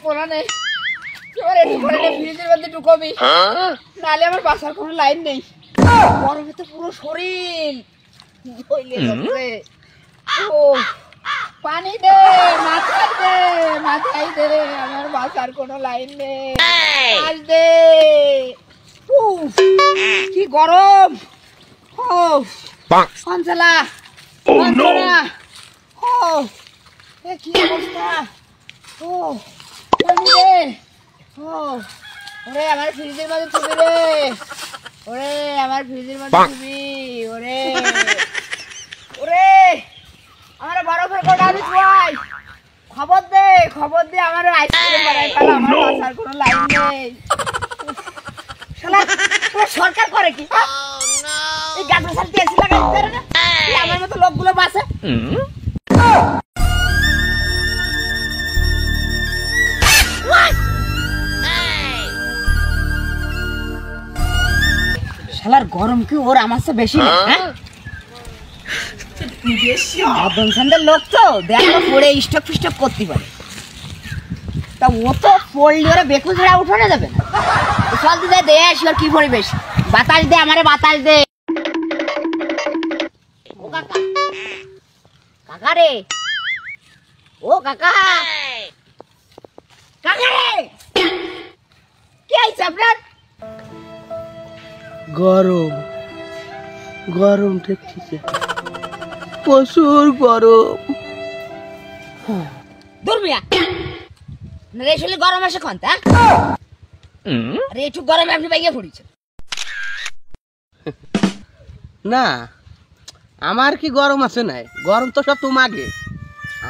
কোনা নেই এবারে ফ্রিজের মধ্যে ঢুকবি নালে আমার বাসার কোনো লাইন নেই গরমে তো পুরো শরীর ও পানি দে মাথায় দে আমার বাসার কোনো লাইন নেই দে কি গরম অঞ্চলা কি অবস্থা পানি দে ওরে আমার ফ্রিজের মধ্যে তুমি রে ওরে আমার ফ্রিজের মধ্যে তুমি ওরে ওরে আমার বরফের কোটা আমি খাই খবর দে আমার আইসক্রিম বানাই ফেলা আমার বাসার কোনো লাইন নেই শালা সরকার করে কি এই গাছের সাথে এসি লাগাই দিতে না আমার মতো লোকগুলো বাসে শালার গরম কি ওর আমার চেয়ে বেশি না লোক তো দেখো পড়ে স্টক ফিস্টক করতে পারে তা ও তো পড়লে ওরা বেকু ঝাড়া উঠানো যাবে না চল দিদা দে আসি ওর কি পরিবেশ বাতাস দে আমারে বাতাস দে ও কাকা কাকা রে ও কাকা কাকা রে কি হয়েছে আপনার গরম ঠেকছে প্রচুর গরম দূর মিয়া রে শুনলে গরম আসে কোন তা আরে একটু গরমে আপনি বাইকে পড়িছেন না আমার কি গরম আছে নাই গরম তো সব তোমাকে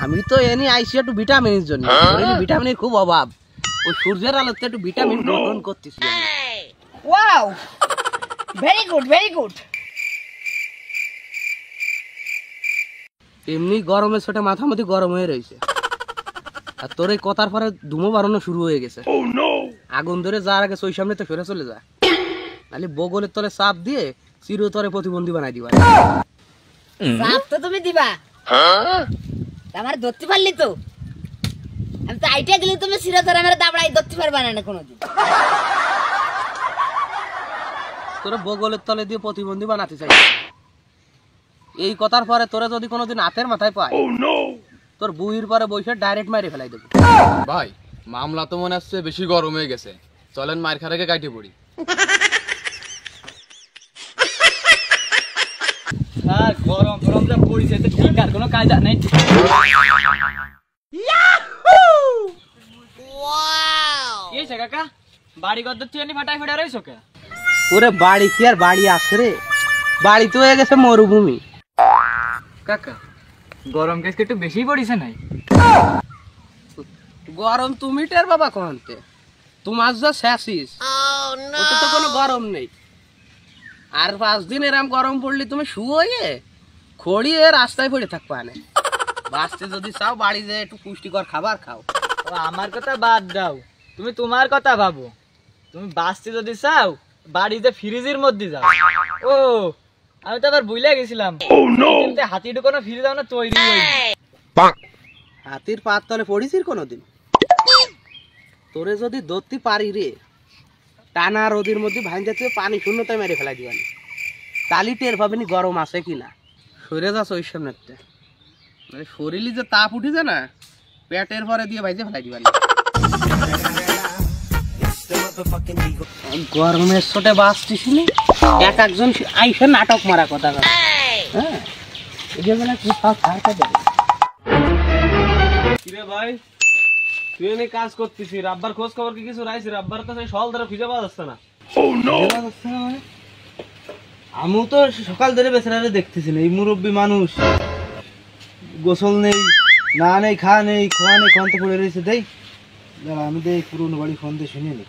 আমি তো এনে আইসি একটু ভিটামিনের জন্য ভিটামিনের খুব অভাব ওই সূর্যের আলোতে একটু ভিটামিন গ্রহণ করতেছি ওয়াও ভেরি গুড এমনি গরমের ছোটে মাথামতি গরম হয়ে রয়েছে আর তোর এই কথার পরে ধুমো বাড়ানো শুরু হয়ে গেছে আগুন ধরে যার আগে ওই সামনে তো সরে চলে যা নাহলে বগলের তলে চাপ দিয়ে চিরতরে প্রতিবন্ধী বানাই দিবা চাপ তো তুমি দিবা আমার ধরতে পারলি তো আমি তো আইটা গেলে তুমি চিরতরে আমার দাবড়াই ধরতে পারবা না কোনোদিন তোরা বগলের তলে দিয়ে প্রতিবন্ধী বানাতে চাই এই কথার পরে তোরা যদি কোনোদিন হাতের মাথায় পায় তোর বুইর পরে বসে ডাইরেক্ট মারি ফেলাই দেবো ভাই মামলা তো মনে হচ্ছে বেশি গরম হয়ে গেছে চলেন মার খারাকে কাটে পড়ি গরম যা পড়িছে তো ঠিক আর কোনো কায়দা নেই এই কাকা বাড়ি কত তুই ফাটাই ফাটা রইছো কে ওরে বাড়ি কি আর বাড়ি আছে রে বাড়ি তো হয়ে গেছে মরুভূমি কাকা গরম কেস একটু বেশি পড়িছে নাই গরম তুমি টের বাবা কোনতে তোমার যা শেষিস ওতে তো কোনো গরম নেই আর 5 দিন এরম গরম পড়লি তুমি শুয়ে খড়িয়ে রাস্তায় পড়ে থাকবা না বাঁচতে যদি চাও বাড়ি যেয়ে একটু পুষ্টিকর খাবার খাও ও আমার কথা বাদ দাও তুমি তোমার কথা ভাবো তুমি বাঁচতে যদি চাও বাড়িতে ফ্রিজের মধ্যে যাও ও আমি তো আবার ভুলে গেছিলাম হাতি ঢুকানো ফ্রিজ না তৈরি হাতির পাত তলে পড়িছিস কোনোদিন তোরে যদি ধরতে পারি রে টানা রোদের মধ্যে ভাঙতে তুই পানি শূন্যতায় মেরে ফেলাই দিবানি তালি টের পাবেনি গরম আছে কিনা সরে যাচ্ছে ওই সামনে মানে শরীরে যে তাপ উঠেছে না পেটের পরে দিয়ে ভাইজে ফেলাই দিবানি গরমের ছোটে বাঁচতিস নি এক একজন আইসে নাটক মারা কথা হ্যাঁ এগুলো কি সব খাওয়া যাবে কিরে ভাই তুই এনে কাজ করতেছি রাব্বার খোঁজ খবর কি কিছু রাইছি রাব্বার তো সেই সকাল ধরে খুঁজে পাওয়া যাচ্ছে না আমি তো সকাল ধরে বেচারারে দেখতেছি না এই মুরব্বী মানুষ গোসল নেই না নেই খা নেই খোয়া নেই কোন তো পড়ে রয়েছে দেই আমি দেই পুরনো বাড়ি ফোন দিয়ে শুনে নি